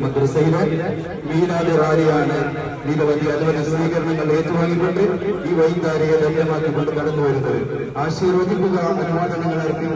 മദ്രസയിലെ മീലാദ് റാലിയാണ് നിരവധി അലവന സ്വീകരണങ്ങൾ ഏറ്റുവാങ്ങിക്കൊണ്ട് ഈ വൈകുന്നേരയെ ധന്യമാക്കിക്കൊണ്ട് കടന്നു വരുന്നത്. ആശീർവദിക്കുക, അനുവാദങ്ങൾ അർപ്പിക്കുക.